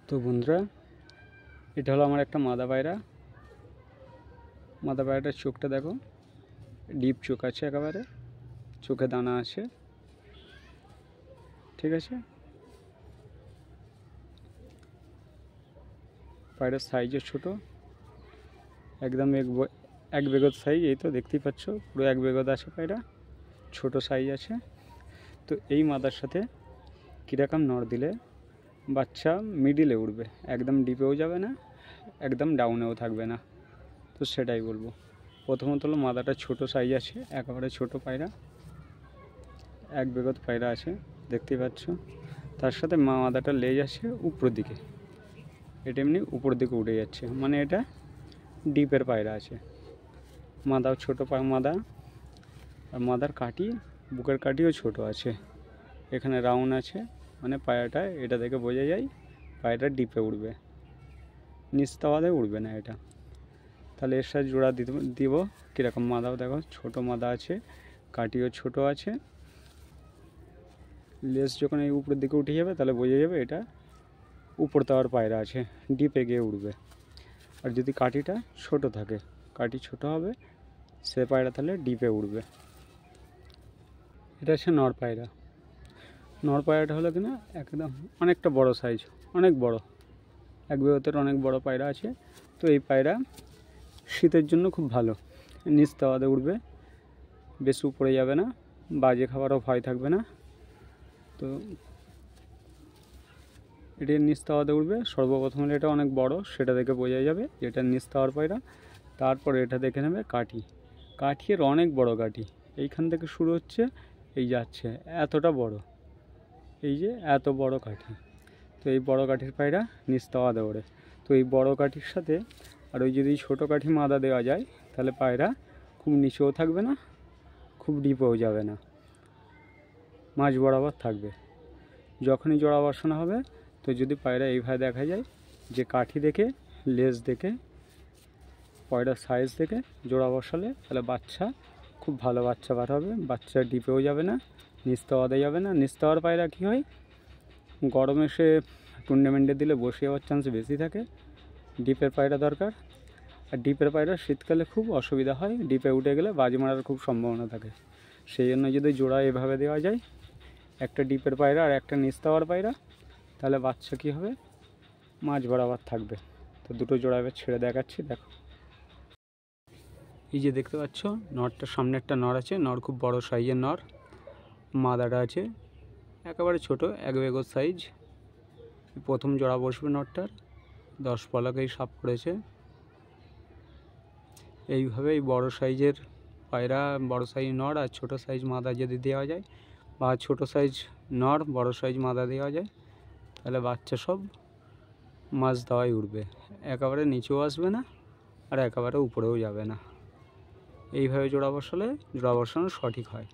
তো বন্ধুরা, এটা হলো আমার একটা মাদা পায়রা। মাদা পায়রাটার চোখটা দেখো, ডিপ চোখ আছে, একেবারে চোখে দানা আছে, ঠিক আছে। পায়রার সাইজও ছোট, একদম এক বেগত সাইজ। এই তো দেখতেই পাচ্ছ, পুরো এক বেগত আছে পায়রা, ছোট সাইজ আছে। তো এই মাদার সাথে কীরকম নড় দিলে বাচ্চা মিডিলে উঠবে, একদম ডিপেও যাবে না, একদম ডাউনেও থাকবে না। তো সেটাই বলবো। প্রথমত হলো মাদাটা ছোট সাইজ আছে, একেবারে ছোট পায়রা, এক বেগত পায়রা আছে, দেখতেই পাচ্ছ। তার সাথে মাদাটার লেজ আছে উপরের দিকে, এটা এমনি উপর দিকে উঠে যাচ্ছে, মানে এটা ডিপের পায়রা আছে। মাদাও ছোট মাদা, আর মাদার কাঠি, বুকের কাঠিও ছোট আছে, এখানে রাউন্ড আছে, মানে পায়রাটা এটা দেখে বোঝা যায় পায়রাটা ডিপে উঠবে, নিচতলাতে উঠবে না এটা। তাহলে এর সাথে জোড়া দিব কীরকম। মাদাও দেখো ছোট মাদা আছে, কাঠিও ছোট আছে। লেজ যখন এই উপরের দিকে উঠে যাবে তাহলে বোঝা যাবে এটা উপর তাওয়ার পায়রা আছে, ডিপে গিয়ে উঠবে। আর যদি কাঠিটা ছোট থাকে, কাঠি ছোট হবে, সে পায়রা তাহলে ডিপে উঠবে। এটা হচ্ছে নর পায়রা। নর পায়রাটা হলো কিনা একদম অনেকটা বড় সাইজ, অনেক বড়, এক বেগতের অনেক বড় পায়রা আছে। তো এই পায়রা শীতের জন্য খুব ভালো, নিচ তাওয়াতে উঠবে, বেশি উপরে যাবে না, বাজে খাবারও ভয় থাকবে না। তো এটা নিচ তাওয়াতে উঠবে। সর্বপ্রথম এটা অনেক বড়, সেটা দেখে বোঝা যাবে যে এটা নিচ তাওয়ার পায়রা। তারপরে এটা দেখে নেবে কাঠি, কাঠির অনেক বড় কাঠি, এইখান থেকে শুরু হচ্ছে, এই যাচ্ছে এতটা বড়, এই যে এত বড় কাঠি। তো এই বড় কাঠির পায়রা নিচ তাওয়াতে ওড়ে। তো এই বড় কাঠির সাথে আর ওই যদি ছোটো কাঠি মাদা দেওয়া যায়, তাহলে পায়রা খুব নিচেও থাকবে না, খুব ডিপেও যাবে না, মাঝ বরাবর থাকবে। যখনই জোড়া বসানো হবে, তো যদি পায়রা এইভাবে দেখা যায় যে কাঠি দেখে, লেজ দেখে, পায়রার সাইজ দেখে জোড়া বসালে, তাহলে বাচ্চা খুব ভালো বাচ্চা বার হবে, বাচ্চা ডিপেও যাবে না, নিচ তাওয়াতে যাবে না। নিচ তাওয়ার পায়রা কী হয়, গরমে সে টুর্নামেন্টে দিলে বসে যাওয়ার চান্স বেশি থাকে। ডিপের পায়রা দরকার। আর ডিপের পায়রা শীতকালে খুব অসুবিধা হয়, ডিপে উঠে গেলে বাজি মারার খুব সম্ভাবনা থাকে। সেই জন্য যদি জোড়া এভাবে দেওয়া যায়, একটা ডিপের পায়রা আর একটা নিচ তাওয়ার পায়রা, তাহলে বাচ্চা কী হবে, মাঝ বরাবর থাকবে। তো দুটো জোড়া এবার ছেড়ে দেখাচ্ছি, দেখো। এই যে দেখতে পাচ্ছ, নরটার সামনে একটা নর আছে, নর খুব বড় সাইজের নর। মাদাটা আছে একেবারে ছোট, এক বেগর সাইজ। প্রথম জোড়া বসবে নরটার, 10 পলকেই সাফ করেছে। এইভাবে এই বড় সাইজের পায়রা, বড় সাইজ নর আর ছোট সাইজ মাদা যদি দেওয়া যায়, বা ছোট সাইজ নর বড় সাইজ মাদা দেওয়া যায়, তাহলে বাচ্চা সব মাছ দাওয়াই উঠবে, একেবারে নিচেও আসবে না, আর একেবারে উপরেও যাবে না। এইভাবে জোড়া বসালে জোড়া বসানো সঠিক হয়।